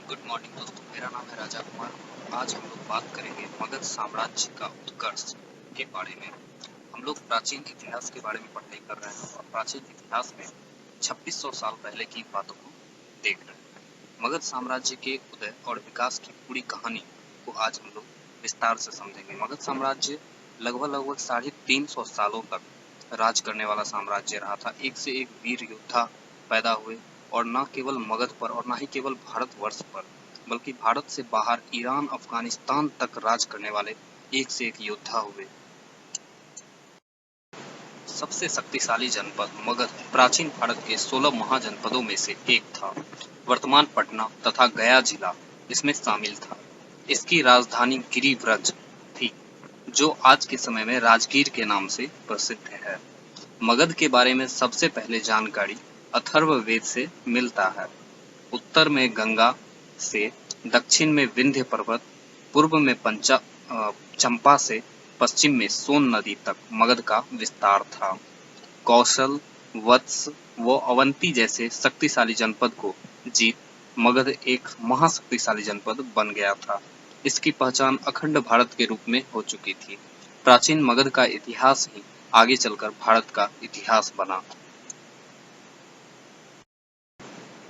Good morning दोस्तों, मेरा नाम है राजा कुमार। आज हम लोग बात करेंगे मगध साम्राज्य का उत्कर्ष के बारे में। हम लोग प्राचीन इतिहास के बारे में पढ़ाई कर रहे हैं और प्राचीन इतिहास में 2600 साल पहले की बातों को देख रहे हैं। मगध साम्राज्य के उदय और विकास की पूरी कहानी को आज हम लोग विस्तार से समझेंगे। मगध साम्राज्य लगभग 350 सालों तक राज करने वाला साम्राज्य रहा था। एक से एक वीर योद्धा पैदा हुए और न केवल मगध पर और न ही केवल भारतवर्ष पर बल्कि भारत से बाहर ईरान, अफगानिस्तान तक राज करने वाले एक से एक योद्धा हुए। सबसे शक्तिशाली जनपद मगध प्राचीन भारत के 16 महाजनपदों में से एक था। वर्तमान पटना तथा गया जिला इसमें शामिल था। इसकी राजधानी गिरिव्रज थी, जो आज के समय में राजगीर के नाम से प्रसिद्ध है। मगध के बारे में सबसे पहले जानकारी अथर्ववेद से मिलता है। उत्तर में गंगा से, दक्षिण में विंध्य पर्वत, पूर्व में चंपा से पश्चिम में सोन नदी तक मगध का विस्तार था। कौशल, वत्स व अवंती जैसे शक्तिशाली जनपद को जीत मगध एक महाशक्तिशाली जनपद बन गया था। इसकी पहचान अखंड भारत के रूप में हो चुकी थी। प्राचीन मगध का इतिहास ही आगे चलकर भारत का इतिहास बना।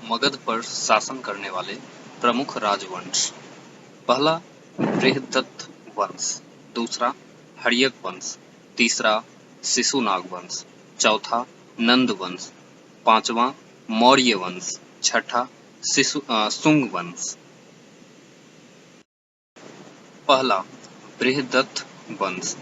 मगध पर शासन करने वाले प्रमुख राजवंश: पहला बृहदत्त वंश, दूसरा हर्यक वंश, तीसरा शिशुनाग वंश, चौथा नंद वंश, पांचवा मौर्य वंश, छठा शुंग वंश। पहला बृहदत्त वंश।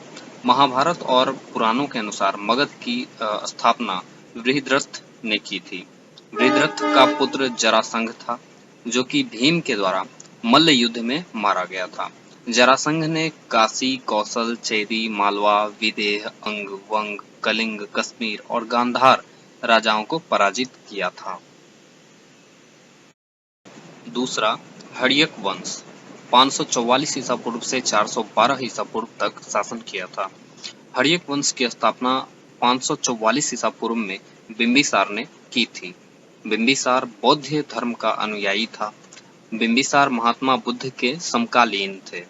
महाभारत और पुराणों के अनुसार मगध की स्थापना बृहद्रथ ने की थी। बृहद्रथ का पुत्र जरासंध था, जो कि भीम के द्वारा मल्ल युद्ध में मारा गया था। जरासंध ने काशी, कौशल, चेदी, मालवा, विदेह, अंग, वंग, कलिंग, कश्मीर और गांधार राजाओं को पराजित किया था। दूसरा हर्यक वंश 544 ईसा पूर्व से 412 ईसा पूर्व तक शासन किया था। हर्यक वंश की स्थापना 544 ईसा पूर्व में बिंबिसार ने की थी। बिंबिसार बौद्ध धर्म का अनुयायी था। बिंबिसार महात्मा बुद्ध के समकालीन थे।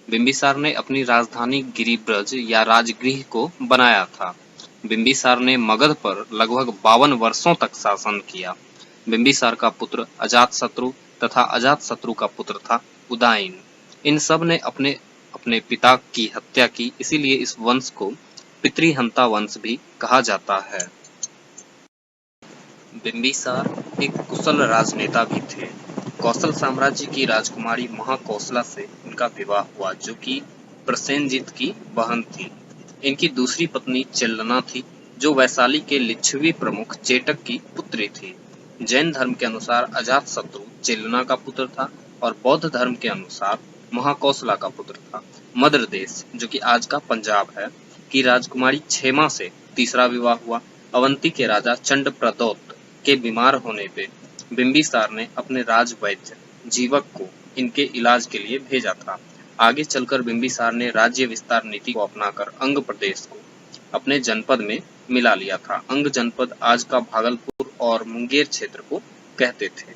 बिंबिसार ने अपनी राजधानी गिरिब्रज या राजगृह को बनाया था। बिंबिसार ने मगध पर लगभग 52 वर्षों तक शासन किया। बिंबिसार का पुत्र अजातशत्रु तथा अजातशत्रु का पुत्र था उदयन। इन सब ने अपने अपने पिता की हत्या की, इसीलिए इस वंश को पितृहंता वंश भी कहा जाता है। बिंबिसार एक कुशल राजनेता भी थे। कौशल साम्राज्य की राजकुमारी महाकौशला से इनका विवाह हुआ, जो कि प्रसेनजित की बहन थी। इनकी दूसरी पत्नी चेल्लना थी, जो वैशाली के लिच्छवी प्रमुख चेटक की पुत्री थी। जैन धर्म के अनुसार अजातशत्रु चेल्लना का पुत्र था और बौद्ध धर्म के अनुसार महाकौशला का पुत्र था। मद्र देश, जो कि आज का पंजाब है, की राजकुमारी क्षेमा से तीसरा विवाह हुआ। अवंती के राजा चंडप्रदौत के बीमार होने पे बिंबिसार ने अपने राजवैद्य जीवक को इनके इलाज के लिए भेजा था। आगे चलकर बिंबिसार ने राज्य विस्तार नीति को अपनाकर अंग प्रदेश को अपने जनपद में मिला लिया था। अंग जनपद आज का भागलपुर और मुंगेर क्षेत्र को कहते थे।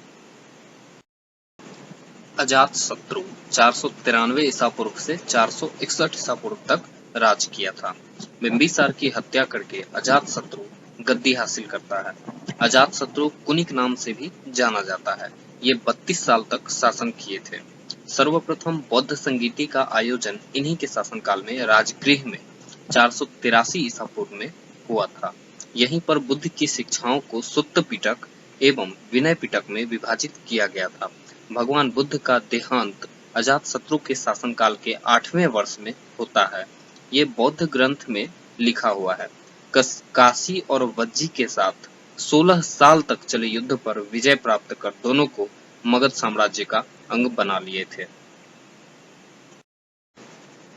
अजातशत्रु 493 ईसा पूर्व से 461 ईसा पूर्व तक राज किया था। बिंबिसार की हत्या करके अजातशत्रु गद्दी हासिल करता है। अजातशत्रु कुनिक नाम से भी जाना जाता है। ये 32 साल तक शासन किए थे। सर्वप्रथम बौद्ध संगीति का आयोजन इन्हीं के शासनकाल में राजगृह में 483 ईसा पूर्व में हुआ था। यहीं पर बुद्ध की शिक्षाओं को सुत्त पिटक एवं विनय पिटक में विभाजित किया गया था। भगवान बुद्ध का देहांत अजातशत्रु के शासनकाल के 8वें वर्ष में होता है। ये बौद्ध ग्रंथ में लिखा हुआ है। काशी और वज्जी के साथ 16 साल तक चले युद्ध पर विजय प्राप्त कर दोनों को मगध साम्राज्य का अंग बना लिए थे।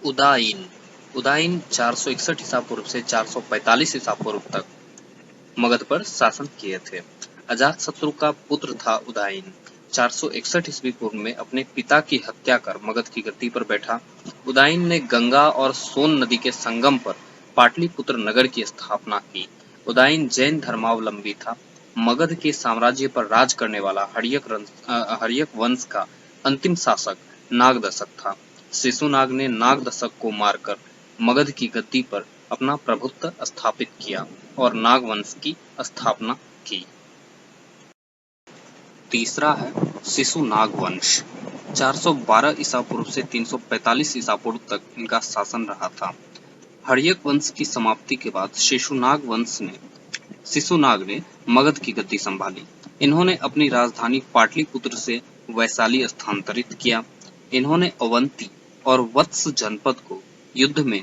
उदयन 461 ईसा पूर्व से 445 ईसा पूर्व तक मगध पर शासन किए थे। अजातशत्रु का पुत्र था उदयन। 461 ईस्वी पूर्व में अपने पिता की हत्या कर मगध की गद्दी पर बैठा। उदयन ने गंगा और सोन नदी के संगम पर पाटलिपुत्र नगर की स्थापना की। उदयन जैन धर्मावलंबी था। मगध के साम्राज्य पर राज करने वाला हर्यक वंश का अंतिम शासक नागदशक था। शिशुनाग ने नागदशक को मारकर मगध की गद्दी पर अपना प्रभुत्व स्थापित किया और नाग वंश की स्थापना की। तीसरा है शिशुनाग वंश। 412 ईसा पूर्व से 345 ईसा पूर्व तक इनका शासन रहा था। हर्यक वंश की समाप्ति के बाद शिशुनाग ने मगध की गद्दी संभाली। इन्होंने अपनी राजधानी पाटलिपुत्र से वैशाली स्थानांतरित किया। इन्होंने अवंती और वत्स जनपद को युद्ध में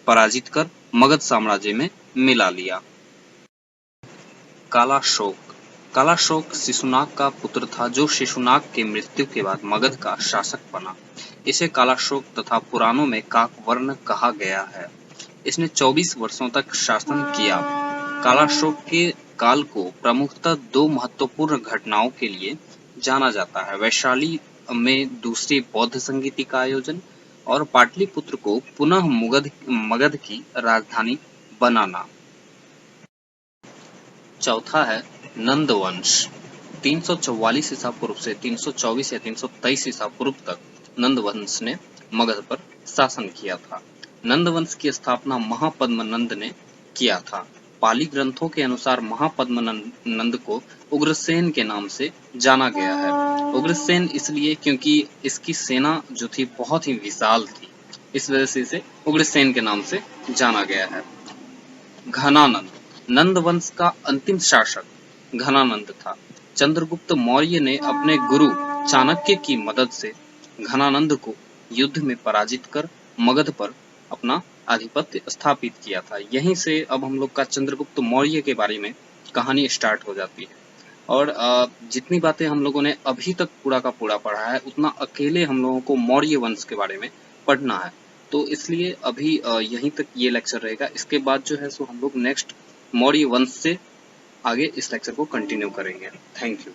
पराजित कर मगध साम्राज्य में मिला लिया। कालाशोक शिशुनाग का पुत्र था जो शिशुनाग के मृत्यु के बाद मगध का शासक बना। इसे कालाशोक तथा पुराणों में काकवर्ण कहा गया है। इसने 24 वर्षों तक शासन किया। कालाशोक के काल को प्रमुखतः दो महत्वपूर्ण घटनाओं के लिए जाना जाता है: वैशाली में दूसरी बौद्ध संगीति का आयोजन और पाटलिपुत्र को पुनः मगध की राजधानी बनाना। चौथा है नंद वंश। 344 ईसा पूर्व से 324 या 323 ईसा पूर्व तक नंद वंश ने मगध पर शासन किया था। नंद वंश की स्थापना महापद्मनंद ने किया था। पाली ग्रंथों के अनुसार महापद्मनंद को उग्रसेन के नाम से जाना गया है। उग्रसेन इसलिए क्योंकि इसकी सेना जो थी बहुत ही विशाल थी, इस वजह से इसे उग्रसेन के नाम से जाना गया है। घनानंद नंद वंश का अंतिम शासक घनानंद था। चंद्रगुप्त मौर्य ने अपने गुरु चाणक्य की मदद से घनानंद को युद्ध में पराजित कर मगध पर अपना आधिपत्य स्थापित किया था। यहीं से अब हम लोग का चंद्रगुप्त मौर्य के बारे में कहानी स्टार्ट हो जाती है। और जितनी बातें हम लोगों ने अभी तक पूरा का पूरा पढ़ा है, उतना अकेले हम लोगों को मौर्य वंश के बारे में पढ़ना है। तो इसलिए अभी यहीं तक ये लेक्चर रहेगा। इसके बाद जो है सो हम लोग नेक्स्ट मौर्य वंश से आगे इस लेक्चर को कंटिन्यू करेंगे। Thank you.